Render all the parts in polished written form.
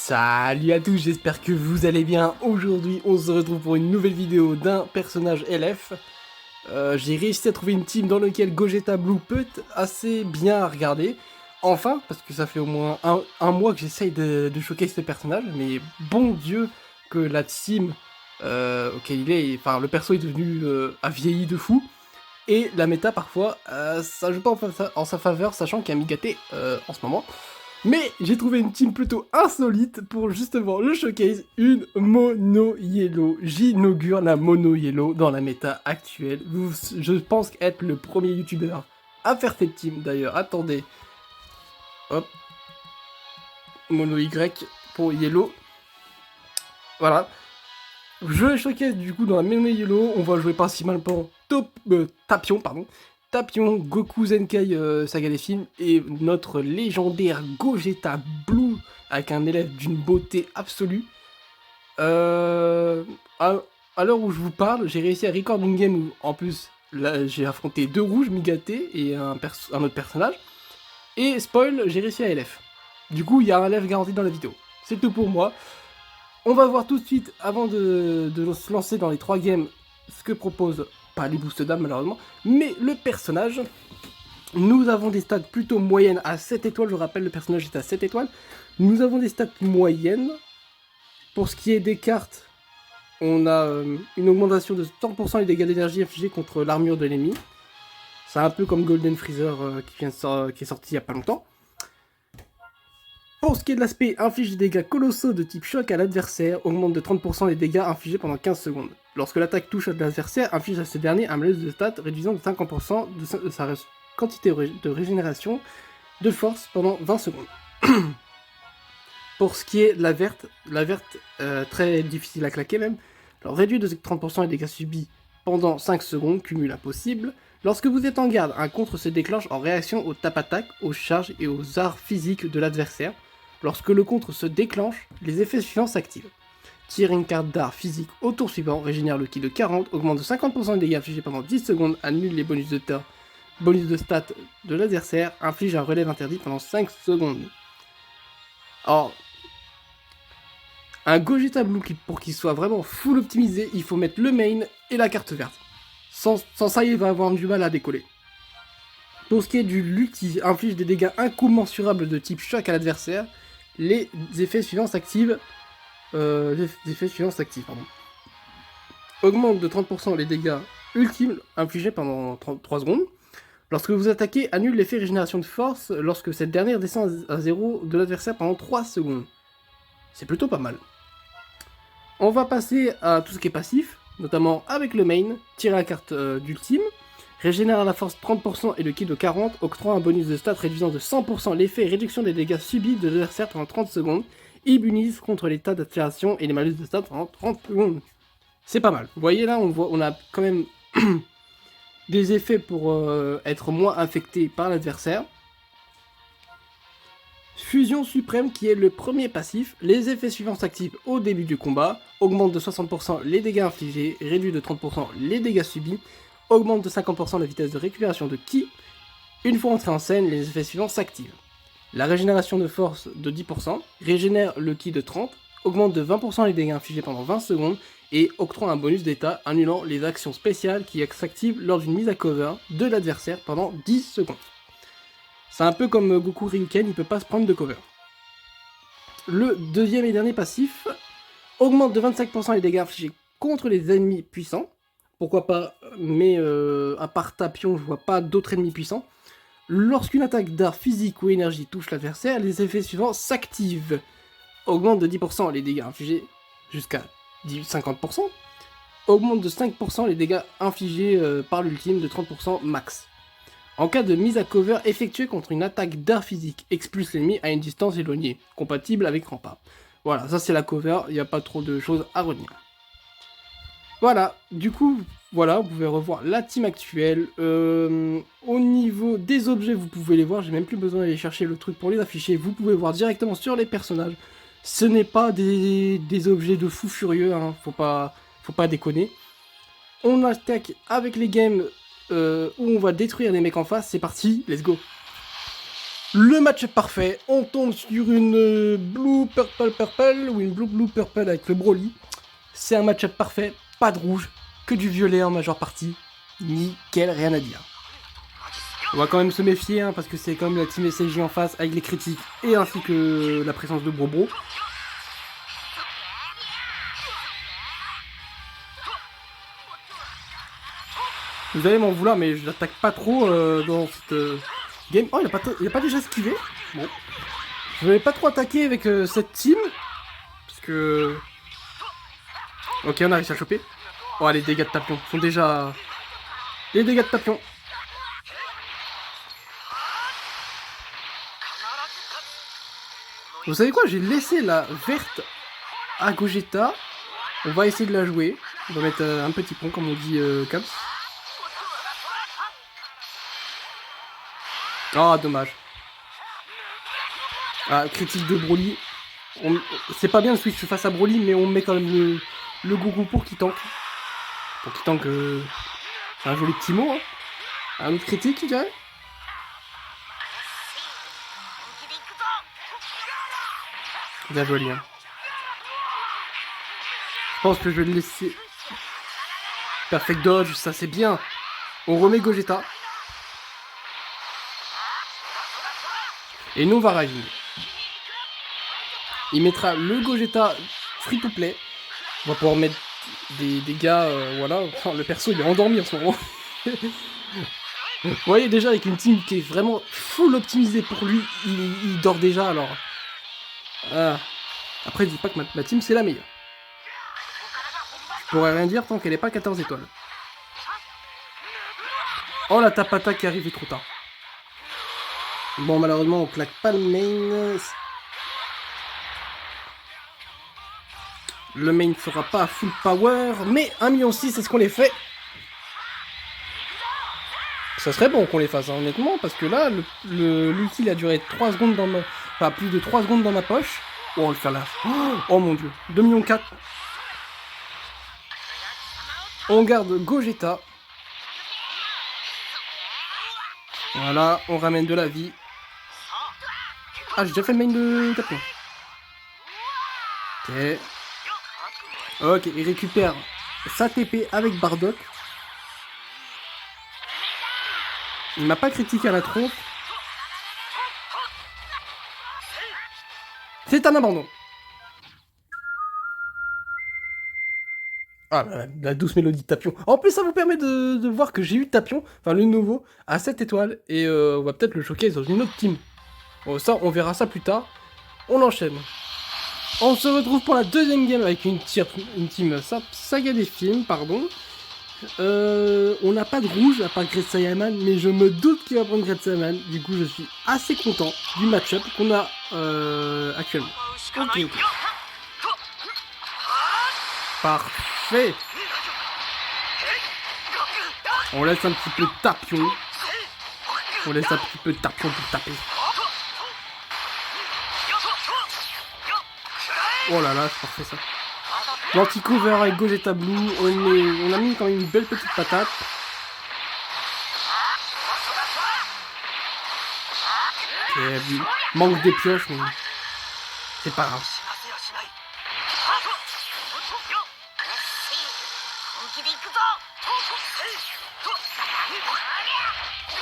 Salut à tous, j'espère que vous allez bien. Aujourd'hui, on se retrouve pour une nouvelle vidéo d'un personnage LF. J'ai réussi à trouver une team dans laquelle Gogeta Blue peut être assez bien à regarder. Enfin, parce que ça fait au moins un mois que j'essaye de showcase ce personnage, mais bon Dieu que la team auquel il est, enfin le perso est devenu a vieilli de fou. Et la méta parfois, ça joue pas en sa faveur, sachant qu'il y a Migaté en ce moment. Mais j'ai trouvé une team plutôt insolite pour justement le showcase, une Mono Yellow. J'inaugure la Mono Yellow dans la méta actuelle. Je pense être le premier youtubeur à faire cette team d'ailleurs. Attendez. Hop. Mono Y pour Yellow. Voilà. Je showcase du coup dans la Mono Yellow. On va jouer principalement Tapion, pardon. Tapion, Goku Zenkai Saga des films et notre légendaire Gogeta Blue avec un élève d'une beauté absolue. À l'heure où je vous parle, j'ai réussi à record une game où en plus là j'ai affronté deux rouges, Migaté et un autre personnage. Et spoil, j'ai réussi à LF. Du coup, il y a un LF garanti dans la vidéo. C'est tout pour moi. On va voir tout de suite, avant de se lancer dans les 3 games, ce que propose, pas les boosts d'âme malheureusement, mais le personnage. Nous avons des stats plutôt moyennes à 7 étoiles, je rappelle le personnage est à 7 étoiles. Nous avons des stats moyennes. Pour ce qui est des cartes, on a une augmentation de 100% des dégâts d'énergie infligés contre l'armure de l'ennemi. C'est un peu comme Golden Freezer qui est sorti il y a pas longtemps. Pour ce qui est de l'aspect, inflige des dégâts colossaux de type choc à l'adversaire, augmente de 30% les dégâts infligés pendant 15 secondes. Lorsque l'attaque touche à l'adversaire, inflige à ce dernier un malus de stats réduisant de 50% de sa quantité de régénération de force pendant 20 secondes. Pour ce qui est de la verte, très difficile à claquer même, alors réduit de 30% les dégâts subis pendant 5 secondes, cumul impossible. Lorsque vous êtes en garde, un contre se déclenche en réaction aux tap-attaques, aux charges et aux arts physiques de l'adversaire. Lorsque le contre se déclenche, les effets suivants s'activent. Tire une carte d'art physique au tour suivant, régénère le ki de 40, augmente de 50% les dégâts infligés pendant 10 secondes, annule les bonus de stats de l'adversaire, inflige un relève interdit pendant 5 secondes. Alors, un Gogeta Blue, pour qu'il soit vraiment full optimisé, il faut mettre le main et la carte verte. Sans ça, il va avoir du mal à décoller. Pour ce qui est du Lucky, inflige des dégâts incommensurables de type choc à l'adversaire. Les effets suivants s'activent. Augmente de 30% les dégâts ultimes infligés pendant 3 secondes. Lorsque vous attaquez, annule l'effet régénération de force lorsque cette dernière descend à 0 de l'adversaire pendant 3 secondes. C'est plutôt pas mal. On va passer à tout ce qui est passif, notamment avec le main, tirer la carte d'ultime, régénère la force 30% et le ki de 40, octroie un bonus de stats réduisant de 100% l'effet et réduction des dégâts subis de l'adversaire pendant 30 secondes, immunise contre l'état d'aspiration et les malus de stats pendant 30 secondes. C'est pas mal. Vous voyez là, on a quand même des effets pour être moins infecté par l'adversaire. Fusion suprême qui est le premier passif, les effets suivants s'activent au début du combat, augmente de 60% les dégâts infligés, réduit de 30% les dégâts subis, augmente de 50% la vitesse de récupération de ki. Une fois entré en scène, les effets suivants s'activent. La régénération de force de 10%, régénère le ki de 30, augmente de 20% les dégâts infligés pendant 20 secondes et octroie un bonus d'état annulant les actions spéciales qui s'activent lors d'une mise à cover de l'adversaire pendant 10 secondes. C'est un peu comme Goku Ryuken, il peut pas se prendre de cover. Le deuxième et dernier passif augmente de 25% les dégâts infligés contre les ennemis puissants. Pourquoi pas, mais à part Tapion, je vois pas d'autres ennemis puissants. Lorsqu'une attaque d'art physique ou énergie touche l'adversaire, les effets suivants s'activent. Augmente de 10% les dégâts infligés jusqu'à 50%. Augmente de 5% les dégâts infligés par l'ultime de 30% max. En cas de mise à cover effectuée contre une attaque d'art physique, expulse l'ennemi à une distance éloignée, compatible avec rempart. Voilà, ça c'est la cover, il n'y a pas trop de choses à retenir. Voilà, du coup, voilà, vous pouvez revoir la team actuelle. Au niveau des objets, vous pouvez les voir, j'ai même plus besoin d'aller chercher le truc pour les afficher. Vous pouvez voir directement sur les personnages. Ce n'est pas des objets de fou furieux, hein, faut pas déconner. On attaque avec les games où on va détruire les mecs en face, c'est parti, let's go. Le match est parfait. On tombe sur une blue purple ou une blue purple avec le Broly. C'est un match parfait. Pas de rouge. Que du violet en majeure partie. Nickel, rien à dire. On va quand même se méfier hein, parce que c'est quand même la team SSJ en face avec les critiques et ainsi que la présence de Bro. Vous allez m'en vouloir mais je l'attaque pas trop dans cette game. Oh il a pas déjà esquivé. Bon. Je vais pas trop attaquer avec cette team. Parce que... Ok on a réussi à choper. Oh les dégâts de Tapion sont déjà... Les dégâts de Tapion. Vous savez quoi? J'ai laissé la verte à Gogeta. On va essayer de la jouer. On va mettre un petit pont comme on dit Caps. Ah dommage. Ah critique de Broly. C'est pas bien le switch face à Broly mais on met quand même le Goku pour qu'il tank. Pour qu'il tank c'est un joli petit mot hein. Un autre critique je dirais. Bien joli hein. Je pense que je vais le laisser. Perfect dodge, ça c'est bien. On remet Gogeta. Et nous on va Rising. Il mettra le Gogeta free to play. On va pouvoir mettre des dégâts, voilà. Enfin, le perso il est endormi en ce moment. Vous voyez déjà avec une team qui est vraiment full optimisée pour lui, il dort déjà alors. Après je dis pas que ma team c'est la meilleure. Je pourrais rien dire tant qu'elle n'est pas 14 étoiles. Oh la tapata qui arrive trop tard. Bon malheureusement on claque pas le main. Le main ne sera pas à full power, mais 1,6 million c'est ce qu'on les fait. Ça serait bon qu'on les fasse, hein, honnêtement, parce que là, l'ulti a duré 3 secondes dans ma... Enfin, plus de 3 secondes dans ma poche. Oh, on va le faire là. Oh mon dieu. 2,4 millions. On garde Gogeta. Voilà, on ramène de la vie. Ah, j'ai déjà fait le main de Tapion. Ok. Ok, il récupère sa TP avec Bardock. Il m'a pas critiqué à la trompe. C'est un abandon. Ah, la douce mélodie de Tapion. En plus, ça vous permet de voir que j'ai eu Tapion, enfin le nouveau, à 7 étoiles. Et on va peut-être le showcase dans une autre team. Bon, ça, on verra ça plus tard. On enchaîne. On se retrouve pour la deuxième game avec une team Saga des films, pardon. On n'a pas de rouge à part Great Saiyaman, mais je me doute qu'il va prendre Great Saiyaman. Du coup, je suis assez content du match-up qu'on a actuellement. Ok. Parfait. On laisse un petit peu de Tapion. On laisse un petit peu de Tapion pour taper. Oh là là, c'est parfait ça. L'anti-cover avec Gogeta Blue, on a mis quand même une belle petite patate. Et, manque des pioches, mais c'est pas grave.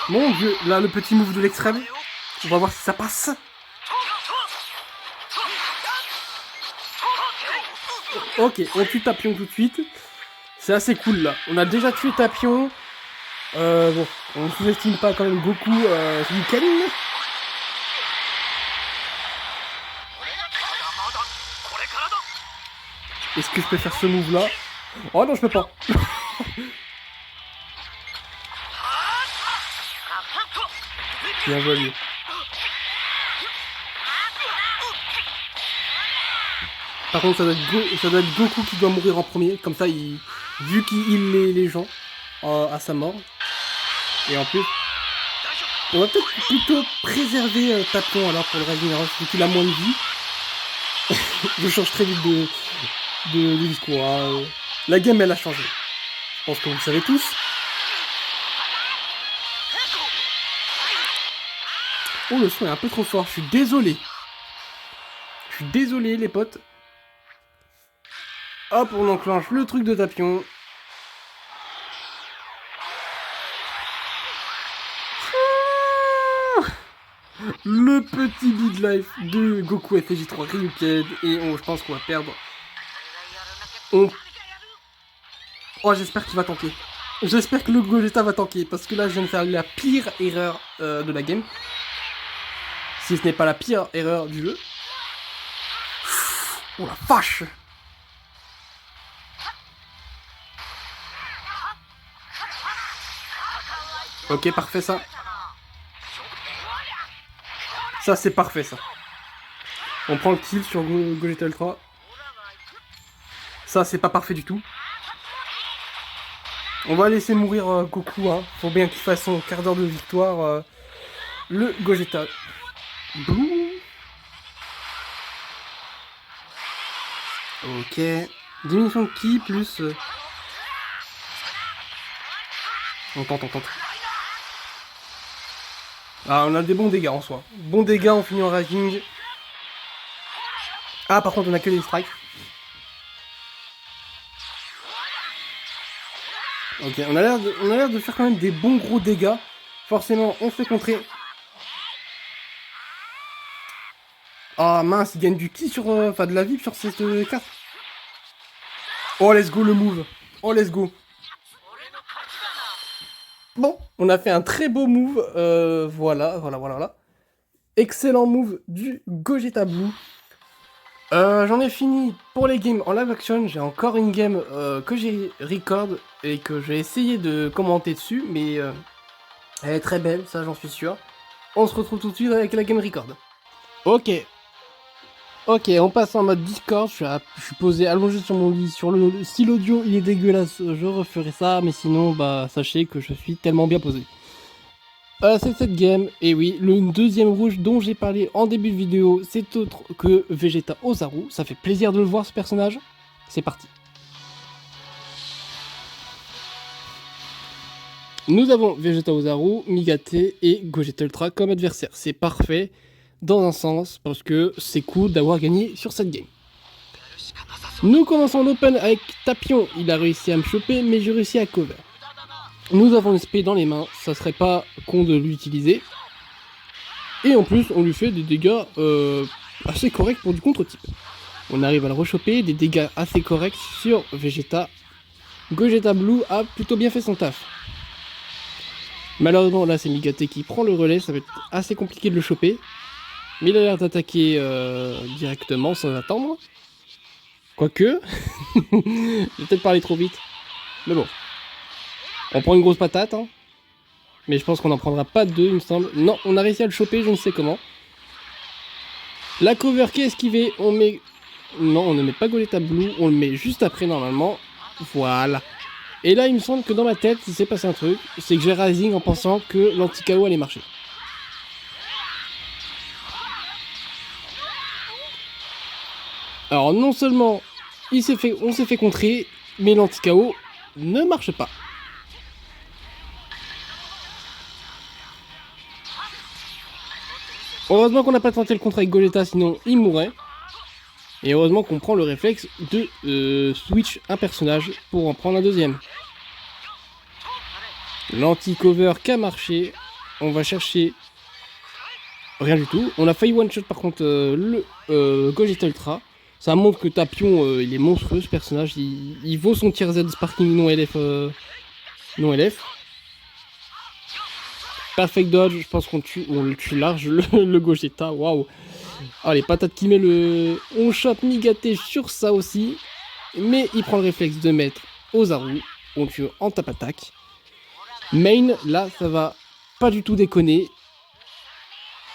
Mon dieu, là le petit move de l'extrême. On va voir si ça passe. Ok, on tue Tapion tout de suite. C'est assez cool là. On a déjà tué Tapion. Bon, on sous-estime pas quand même Goku ce week-end. Est-ce que je peux faire ce move là? Oh non, je peux pas. Bien joué. Par contre, ça doit être Goku qui doit mourir en premier. Comme ça, vu qu'il heal les gens à sa mort. Et en plus, on va peut-être plutôt préserver Tapion alors pour le Rising Rush, vu qu'il a moins de vie. Je change très vite de discours. Hein. La game, elle a changé. Je pense que vous le savez tous. Oh, le son est un peu trop fort, je suis désolé. Je suis désolé, les potes. Hop, on enclenche le truc de Tapion. Le petit Big Life de Goku FJ3 Ryuken. Et je pense qu'on va perdre. Oh, j'espère qu'il va tanker. J'espère que le Gogeta va tanker. Parce que là, je viens de faire la pire erreur de la game. Si ce n'est pas la pire erreur du jeu. Oh la vache! Ok, parfait ça. Ça, c'est parfait ça. On prend le kill sur Gogeta Ultra. Ça, c'est pas parfait du tout. On va laisser mourir Goku. Hein. Faut bien qu'il fasse son quart d'heure de victoire. Le Gogeta Blue. Ok. Diminution de ki plus... On tente. Ah, on a des bons dégâts en soi. Bons dégâts, on finit en raging. Ah, par contre, on a que des strikes. Ok, on a l'air de faire quand même des bons gros dégâts. Forcément, on se fait contrer. Ah mince, il gagne du ki sur... Enfin, de la vie sur cette carte. Oh, let's go le move. Oh, let's go. Bon, on a fait un très beau move. Voilà. Excellent move du Gogeta Blue. J'en ai fini pour les games en live action. J'ai encore une game que j'ai record et que j'ai essayé de commenter dessus, mais elle est très belle, ça j'en suis sûr. On se retrouve tout de suite avec la game record. Ok, on passe en mode Discord. Je suis posé allongé sur mon lit. Si l'audio il est dégueulasse, je referai ça, mais sinon, bah sachez que je suis tellement bien posé. C'est cette game, et oui, le deuxième rouge dont j'ai parlé en début de vidéo, c'est autre que Vegeta Ozaru. Ça fait plaisir de le voir ce personnage. C'est parti. Nous avons Vegeta Ozaru, Migate et Gogeta Ultra comme adversaires. C'est parfait dans un sens parce que c'est cool d'avoir gagné sur cette game. Nous commençons l'open avec Tapion. Il a réussi à me choper, mais j'ai réussi à cover. Nous avons une spé dans les mains, ça serait pas con de l'utiliser. Et en plus, on lui fait des dégâts assez corrects pour du contre-type. On arrive à le rechoper, des dégâts assez corrects sur Vegeta. Gogeta Blue a plutôt bien fait son taf. Malheureusement, là, c'est Migate qui prend le relais, ça va être assez compliqué de le choper. Mais il a l'air d'attaquer directement sans attendre. Quoique, j'ai peut-être parlé trop vite. Mais bon. On prend une grosse patate, hein. Mais je pense qu'on n'en prendra pas deux, il me semble. Non, on a réussi à le choper, je ne sais comment. La cover qui est esquivée, on met... Non, on ne met pas Gogeta Blue, on le met juste après normalement. Voilà. Et là, il me semble que dans ma tête, il s'est passé un truc. C'est que j'ai rising en pensant que l'anti-KO allait marcher. Alors non seulement on s'est fait contrer, mais l'anti-KO ne marche pas. Heureusement qu'on n'a pas tenté le contre avec Gogeta, sinon il mourrait. Et heureusement qu'on prend le réflexe de switch un personnage pour en prendre un deuxième. L'anti-cover qui a marché. On va chercher rien du tout. On a failli one-shot par contre le Gogeta Ultra. Ça montre que Tapion, il est monstrueux ce personnage. Il vaut son tier Z Sparking non LF. Non LF. Perfect dodge, je pense qu'on le tue large, le Gogeta, waouh. Ah, les patates qui met le... On chope Migate sur ça aussi. Mais il prend le réflexe de mettre Ozaru. On tue en tap attaque. Main, là, ça va pas du tout déconner.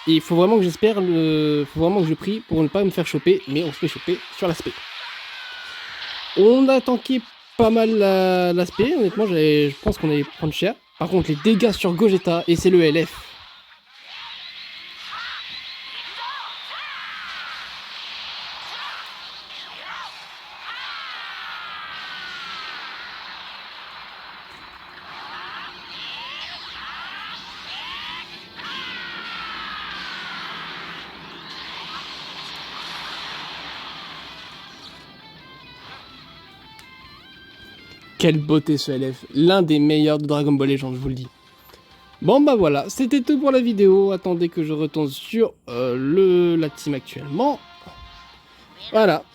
Et il faut vraiment que j'espère, faut vraiment que je prie pour ne pas me faire choper. Mais on se fait choper sur l'aspect. On a tanké pas mal l'aspect. Honnêtement, je pense qu'on allait prendre cher. Par contre, les dégâts sur Gogeta, et c'est le LF. quelle beauté ce LF, l'un des meilleurs de Dragon Ball Legends, je vous le dis. Bon bah voilà, c'était tout pour la vidéo, attendez que je retourne sur la team actuellement. Voilà.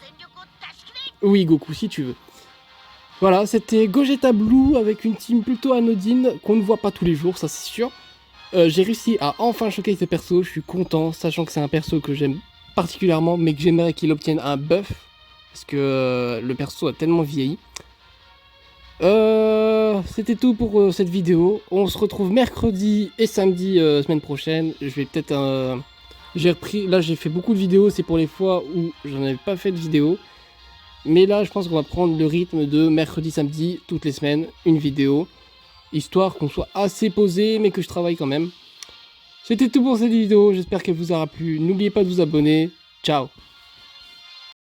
Oui Goku, si tu veux. Voilà, c'était Gogeta Blue avec une team plutôt anodine, qu'on ne voit pas tous les jours, ça c'est sûr. J'ai réussi à enfin choquer ce perso, je suis content, sachant que c'est un perso que j'aime particulièrement, mais que j'aimerais qu'il obtienne un buff, parce que le perso a tellement vieilli. C'était tout pour cette vidéo. On se retrouve mercredi et samedi semaine prochaine. Je vais peut-être j'ai repris, là j'ai fait beaucoup de vidéos, c'est pour les fois où j'en avais pas fait de vidéo. Mais là je pense qu'on va prendre le rythme de mercredi, samedi, toutes les semaines, une vidéo. Histoire qu'on soit assez posé, mais que je travaille quand même. C'était tout pour cette vidéo, j'espère qu'elle vous aura plu. N'oubliez pas de vous abonner. Ciao.